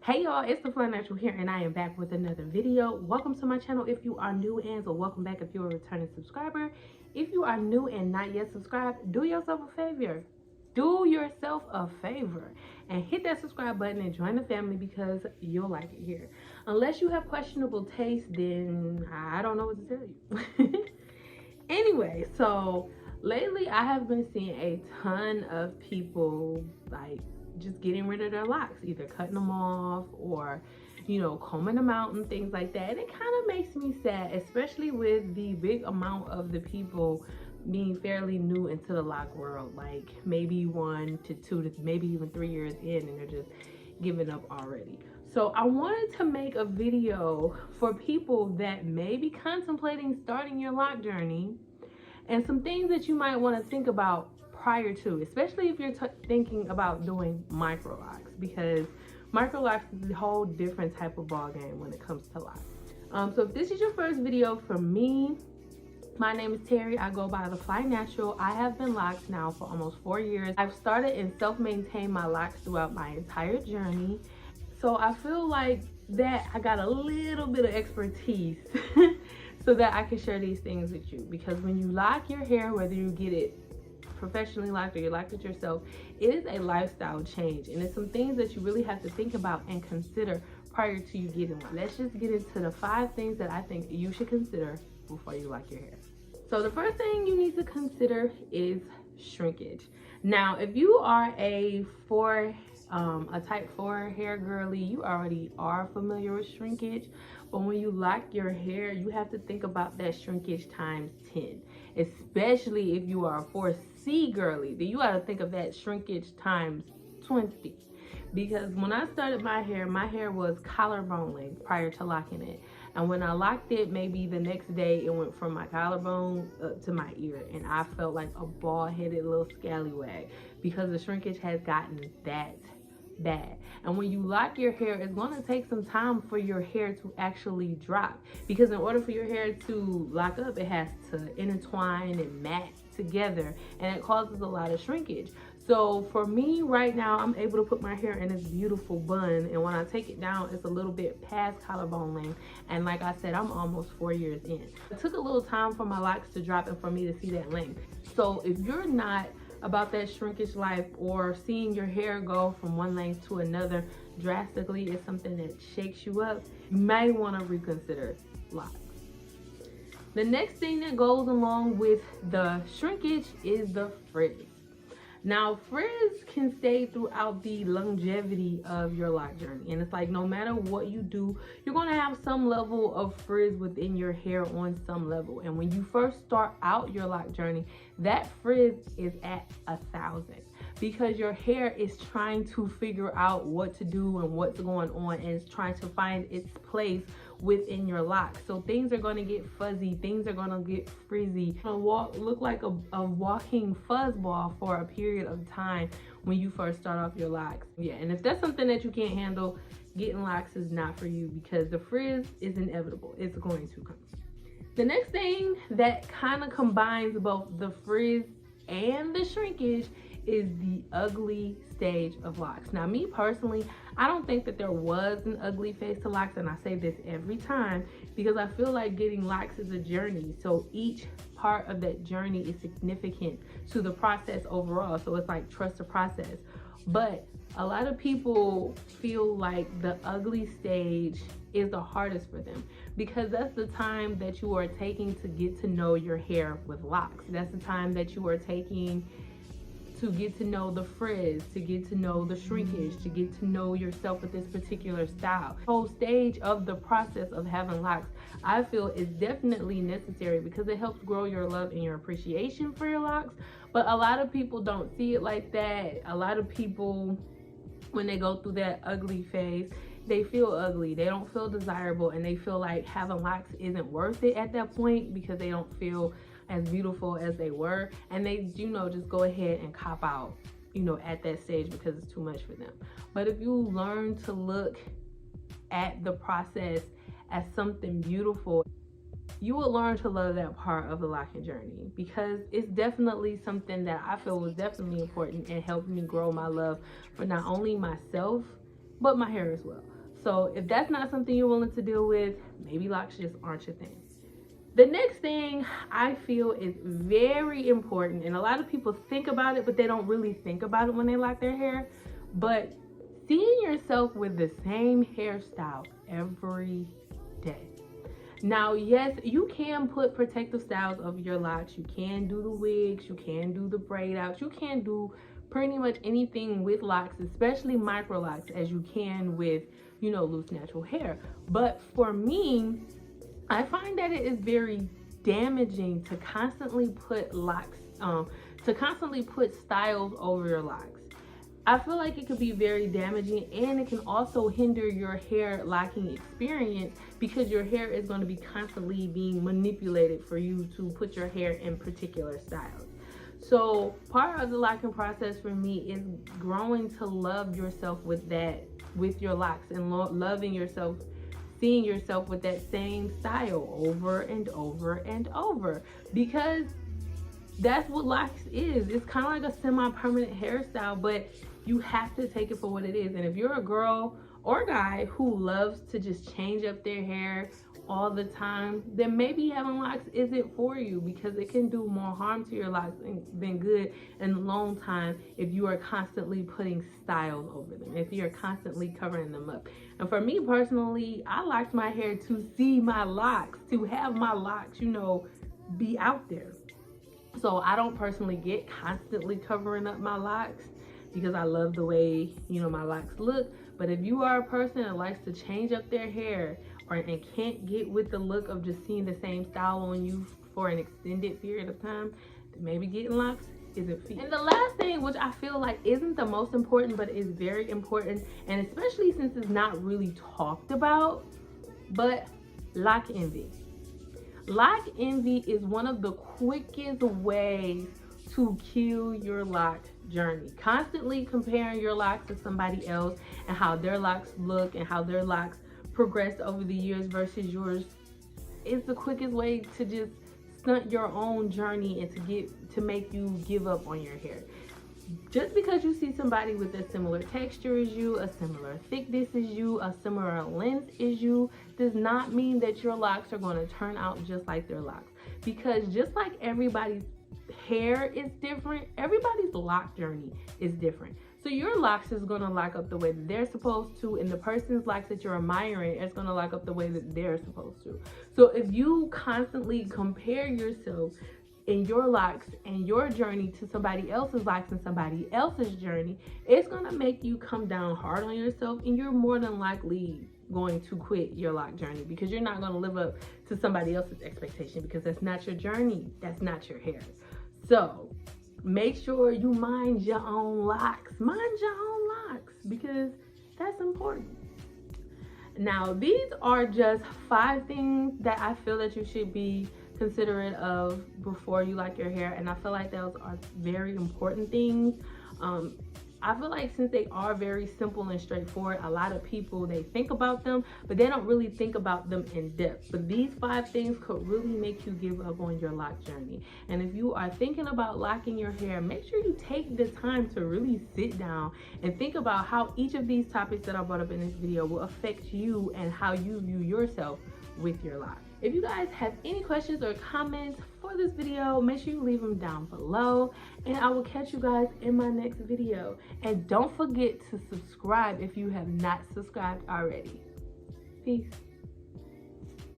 Hey y'all, it's the Fun Natural here, and I am back with another video. Welcome to my channel if you are new, and so welcome back if you're a returning subscriber. If you are new and not yet subscribed, do yourself a favor. Do yourself a favor and hit that subscribe button and join the family because you'll like it here. Unless you have questionable taste, then I don't know what to tell you. Anyway, so lately I have been seeing a ton of people like just getting rid of their locks, either cutting them off or combing them out and things like that. And it kind of makes me sad, especially with the big amount of the people being fairly new into the lock world, like maybe 1 to 2 to maybe even 3 years in, and they're just giving up already. So I wanted to make a video for people that may be contemplating starting your lock journey and some things that you might want to think about prior to, especially if you're thinking about doing micro locks, because micro locks is a whole different type of ball game when it comes to locks. So if this is your first video from me, my name is Terry. I go by the Fly Natural. I have been locked now for almost 4 years. I've started and self-maintained my locks throughout my entire journey. So I feel like that I got a little bit of expertise so that I can share these things with you. Because when you lock your hair, whether you get it professionally locked or you locked it yourself, it is a lifestyle change, and it's some things that you really have to think about and consider prior to you getting one. Let's just get into the 5 things that I think you should consider before you lock your hair. So the first thing you need to consider is shrinkage. Now, if you are a type 4 hair girly, you already are familiar with shrinkage. But when you lock your hair, you have to think about that shrinkage times 10. Especially if you are a 4C girly, then you got to think of that shrinkage times 20. Because when I started my hair was collarbone length prior to locking it. And when I locked it, maybe the next day it went from my collarbone up to my ear. And I felt like a bald-headed little scallywag because the shrinkage has gotten that bad. And when you lock your hair, it's going to take some time for your hair to actually drop, because in order for your hair to lock up, it has to intertwine and mat together, and it causes a lot of shrinkage. So for me right now, I'm able to put my hair in this beautiful bun, and when I take it down, it's a little bit past collarbone length. And like I said, I'm almost 4 years in. It took a little time for my locks to drop and for me to see that length. So if you're not about that shrinkage life, or seeing your hair go from one length to another drastically is something that shakes you up, you may want to reconsider locks. The next thing that goes along with the shrinkage is the frizz. Now, frizz can stay throughout the longevity of your lock journey, and it's like no matter what you do, you're going to have some level of frizz within your hair on some level. And when you first start out your lock journey, that frizz is at 1,000, because your hair is trying to figure out what to do and what's going on, and it's trying to find its place within your locks. So things are going to get fuzzy, things are going to get frizzy. It's going to look like a walking fuzz ball for a period of time when you first start off your locks. Yeah, and if that's something that you can't handle, getting locks is not for you, because the frizz is inevitable. It's going to come. The next thing that kind of combines both the frizz and the shrinkage is the ugly stage of locks. Now, me personally, I don't think that there was an ugly phase to locks, and I say this every time because I feel like getting locks is a journey. So each part of that journey is significant to the process overall. So it's like trust the process. But a lot of people feel like the ugly stage is the hardest for them, because that's the time that you are taking to get to know your hair with locks. That's the time that you are taking to get to know the frizz, to get to know the shrinkage, to get to know yourself with this particular style. The whole stage of the process of having locks, I feel, is definitely necessary because it helps grow your love and your appreciation for your locks. But a lot of people don't see it like that. A lot of people, when they go through that ugly phase, they feel ugly, they don't feel desirable, and they feel like having locks isn't worth it at that point because they don't feel as beautiful as they were, and they just go ahead and cop out at that stage because it's too much for them. But if you learn to look at the process as something beautiful, you will learn to love that part of the locking journey, because it's definitely something that I feel was definitely important and helped me grow my love for not only myself but my hair as well. So if that's not something you're willing to deal with, maybe locks just aren't your thing. The next thing I feel is very important, and a lot of people think about it, but they don't really think about it when they lock their hair, but seeing yourself with the same hairstyle every day. Now, yes, you can put protective styles over your locks. You can do the wigs, you can do the braid outs, you can do pretty much anything with locks, especially micro locks, as you can with, you know, loose natural hair. But for me, I find that it is very damaging to constantly put locks, to constantly put styles over your locks. I feel like it could be very damaging, and it can also hinder your hair locking experience because your hair is going to be constantly being manipulated for you to put your hair in particular styles. So part of the locking process for me is growing to love yourself with that, with your locks, and loving yourself, seeing yourself with that same style over and over and over, because that's what locks is. It's kind of like a semi-permanent hairstyle, but you have to take it for what it is. And if you're a girl or guy who loves to just change up their hair all the time, then maybe having locks isn't for you, because it can do more harm to your locks than good in the long time if you are constantly putting styles over them, if you're constantly covering them up. And for me personally, I locked my hair to see my locks, to have my locks, you know, be out there. So I don't personally get constantly covering up my locks because I love the way, you know, my locks look. But if you are a person that likes to change up their hair and can't get with the look of just seeing the same style on you for an extended period of time, then maybe getting locks isn't for you. And the last thing, which I feel like isn't the most important but is very important, and especially since it's not really talked about, but lock envy. Lock envy is one of the quickest ways to kill your lock journey. Constantly comparing your locks to somebody else and how their locks look and how their locks progressed over the years versus yours is the quickest way to just stunt your own journey and to make you give up on your hair. Just because you see somebody with a similar texture as you, a similar thickness as you, a similar length as you, does not mean that your locks are going to turn out just like their locks. Because just like everybody's hair is different, everybody's lock journey is different. So your locks is going to lock up the way that they're supposed to, and the person's locks that you're admiring is going to lock up the way that they're supposed to. So if you constantly compare yourself in your locks and your journey to somebody else's locks and somebody else's journey, it's going to make you come down hard on yourself, and you're more than likely going to quit your lock journey because you're not going to live up to somebody else's expectation, because that's not your journey, that's not your hair. So make sure you mind your own locks, because that's important. Now, these are just 5 things that I feel that you should be considerate of before you lock your hair, and I feel like those are very important things. I feel like since they are very simple and straightforward, a lot of people, they think about them, but they don't really think about them in depth. But these 5 things could really make you give up on your lock journey. And if you are thinking about locking your hair, make sure you take the time to really sit down and think about how each of these topics that I brought up in this video will affect you and how you view yourself with your lock. If you guys have any questions or comments for this video, make sure you leave them down below, and I will catch you guys in my next video. And don't forget to subscribe if you have not subscribed already. Peace.